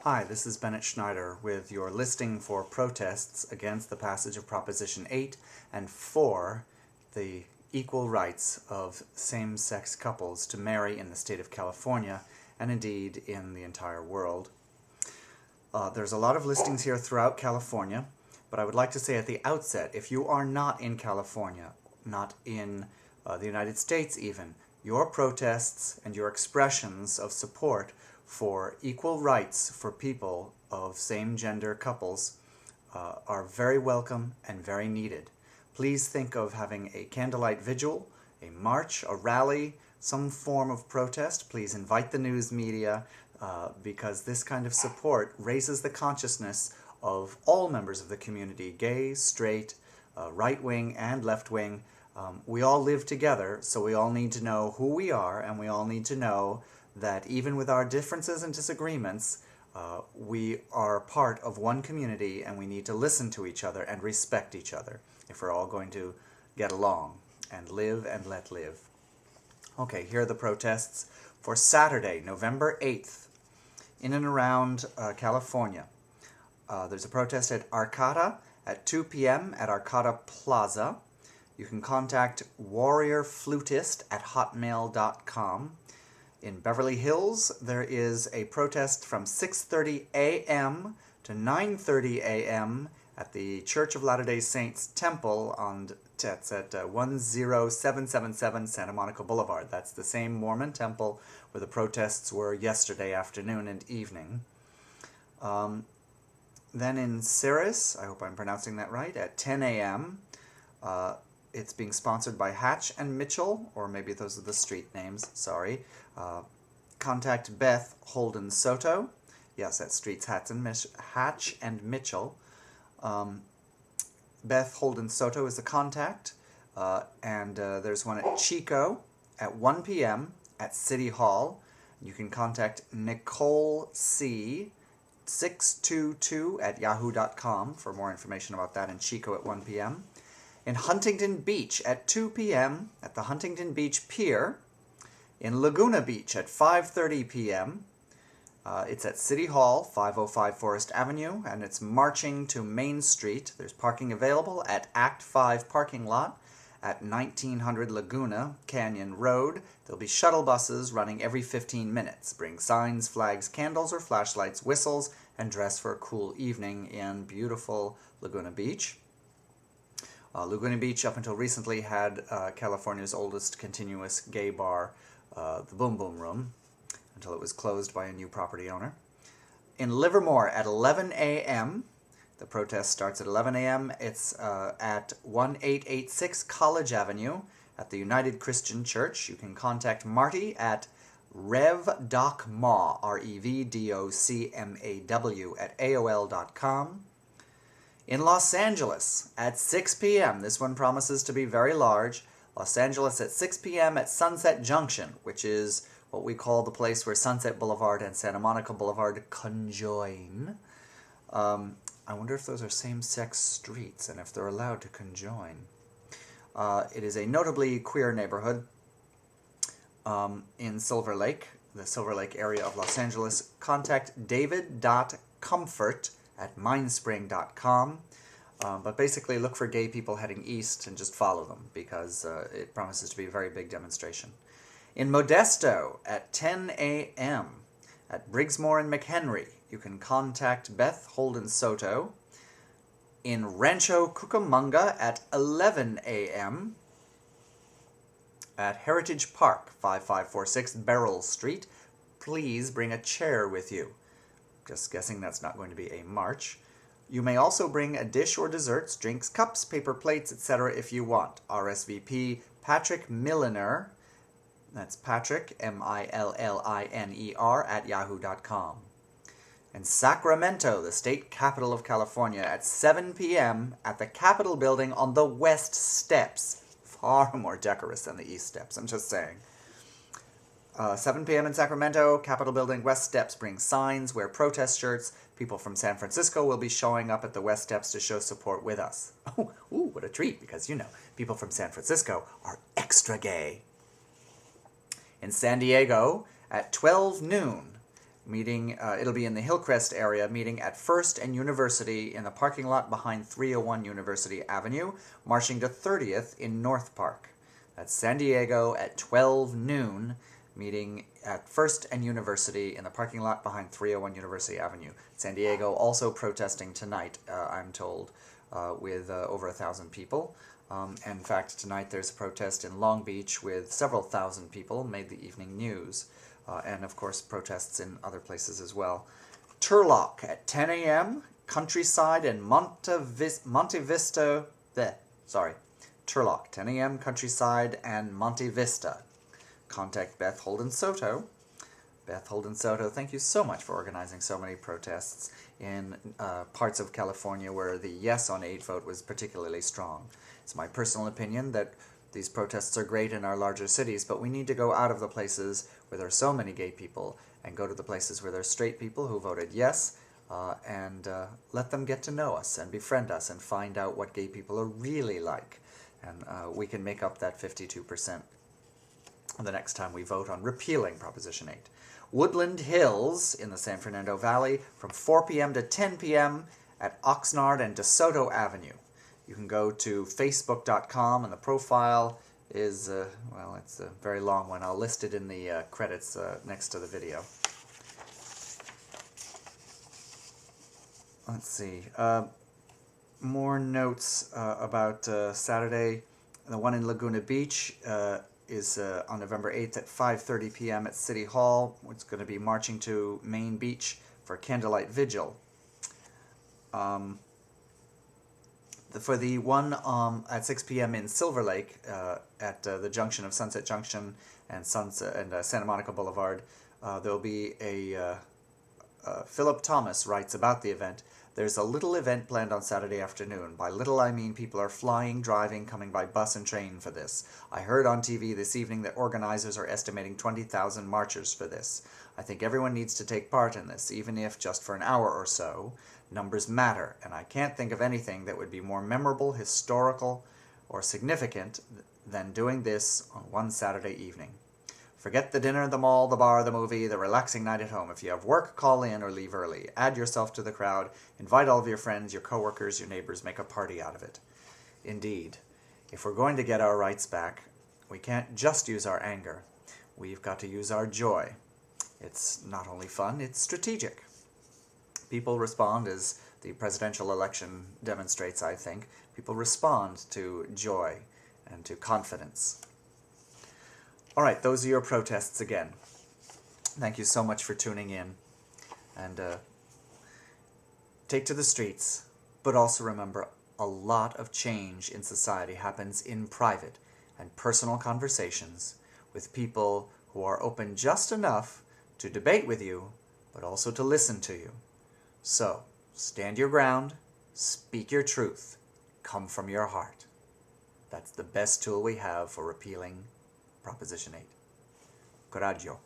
Hi, this is Bennett Schneider with your listing for protests against the passage of Proposition 8 and for the equal rights of same-sex couples to marry in the state of California and indeed in the entire world. There's a lot of listings here throughout California, but I would like to say at the outset, if you are not in California, not in the United States even, your protests and your expressions of support for equal rights for people of same-gender couples are very welcome and very needed. Please think of having a candlelight vigil, a march, a rally, some form of protest. Please invite the news media because this kind of support raises the consciousness of all members of the community, gay, straight, right-wing and left-wing. We all live together, so we all need to know who we are, and we all need to know that even with our differences and disagreements, we are part of one community and we need to listen to each other and respect each other if we're all going to get along and live and let live. Okay, here are the protests for Saturday, November 8th, in and around California. There's a protest at Arcata at 2 p.m. at Arcata Plaza. You can contact warriorflutist at hotmail.com. In Beverly Hills, there is a protest from 6:30 a.m. to 9:30 a.m. at the Church of Latter-day Saints Temple that's at 10777 Santa Monica Boulevard. That's the same Mormon temple where the protests were yesterday afternoon and evening. Then in Ceres, I hope I'm pronouncing that right, at 10 a.m., it's being sponsored by Hatch and Mitchell, or maybe those are the street names, sorry. Contact Beth, Holden-Soto. Yes, that's streets Hatch and Mitchell. Beth Holden-Soto is the contact. And there's one at Chico at 1 p.m. at City Hall. You can contact Nicole C. 622 at yahoo.com for more information about that in Chico at 1 p.m. In Huntington Beach at 2 p.m. at the Huntington Beach Pier. In Laguna Beach at 5:30 p.m. It's at City Hall, 505 Forest Avenue, and it's marching to Main Street. There's parking available at Act 5 parking lot at 1900 Laguna Canyon Road. There'll be shuttle buses running every 15 minutes. Bring signs, flags, candles, or flashlights, whistles, and dress for a cool evening in beautiful Laguna Beach. Laguna Beach, up until recently, had California's oldest continuous gay bar, the Boom Boom Room, until it was closed by a new property owner. In Livermore at 11 a.m., the protest starts at 11 a.m. It's at 1886 College Avenue at the United Christian Church. You can contact Marty at revdocmaw, revdocmaw at AOL.com. In Los Angeles at 6 p.m., this one promises to be very large. Los Angeles at 6 p.m. at Sunset Junction, which is what we call the place where Sunset Boulevard and Santa Monica Boulevard conjoin. I wonder if those are same-sex streets and if they're allowed to conjoin. It is a notably queer neighborhood in Silver Lake, the Silver Lake area of Los Angeles. Contact david.comfort at mindspring.com. But basically look for gay people heading east and just follow them because it promises to be a very big demonstration. In Modesto at 10 a.m. at Briggsmore and McHenry, you can contact Beth Holden-Soto. In Rancho Cucamonga at 11 a.m. at Heritage Park, 5546 Beryl Street, please bring a chair with you. Just guessing that's not going to be a march. You may also bring a dish or desserts, drinks, cups, paper plates, etc. if you want. RSVP Patrick Milliner, that's Patrick, Milliner, at yahoo.com. In Sacramento, the state capital of California, at 7 p.m. at the Capitol building on the West Steps. Far more decorous than the East Steps, I'm just saying. 7 p.m. in Sacramento, Capitol Building, West Steps. Bring signs, wear protest shirts. People from San Francisco will be showing up at the West Steps to show support with us. Oh, ooh, what a treat, because, you know, people from San Francisco are extra gay. In San Diego, at 12 noon, meeting, it'll be in the Hillcrest area, meeting at 1st and University in the parking lot behind 301 University Avenue, marching to 30th in North Park. That's San Diego at 12 noon, meeting at 1st and University in the parking lot behind 301 University Avenue. San Diego also protesting tonight, I'm told, with over 1,000 people. In fact, tonight there's a protest in Long Beach with several thousand people, made the evening news. And of course protests in other places as well. Turlock at 10 a.m., Countryside and Monte Vista. Turlock, 10 a.m., Countryside and Monte Vista. Contact Beth Holden-Soto. Beth Holden-Soto, thank you so much for organizing so many protests in parts of California where the yes on aid vote was particularly strong. It's my personal opinion that these protests are great in our larger cities, but we need to go out of the places where there are so many gay people and go to the places where there are straight people who voted yes, and let them get to know us and befriend us and find out what gay people are really like. And we can make up that 52% the next time we vote on repealing Proposition 8. Woodland Hills in the San Fernando Valley from 4 p.m. to 10 p.m. at Oxnard and DeSoto Avenue. You can go to facebook.com, and the profile is, well, it's a very long one. I'll list it in the credits next to the video. Let's see. More notes about Saturday. The one in Laguna Beach is on November 8th at 5:30 p.m. at City Hall. It's going to be marching to Main Beach for Candlelight Vigil. For the one at 6 p.m. in Silver Lake at the junction of Sunset Junction and Santa Monica Boulevard, there'll be a Philip Thomas writes about the event. There's a little event planned on Saturday afternoon. By little I mean people are flying, driving, coming by bus and train for this. I heard on TV this evening that organizers are estimating 20,000 marchers for this. I think everyone needs to take part in this, even if just for an hour or so. Numbers matter, and I can't think of anything that would be more memorable, historical, or significant than doing this on one Saturday evening. Forget the dinner, the mall, the bar, the movie, the relaxing night at home. If you have work, call in or leave early. Add yourself to the crowd. Invite all of your friends, your coworkers, your neighbors. Make a party out of it. Indeed, if we're going to get our rights back, we can't just use our anger. We've got to use our joy. It's not only fun, it's strategic. People respond, as the presidential election demonstrates, I think. People respond to joy and to confidence. All right, those are your protests again. Thank you so much for tuning in. And take to the streets, but also remember, a lot of change in society happens in private and personal conversations with people who are open just enough to debate with you, but also to listen to you. So, stand your ground, speak your truth, come from your heart. That's the best tool we have for repealing Proposition 8. Coraggio.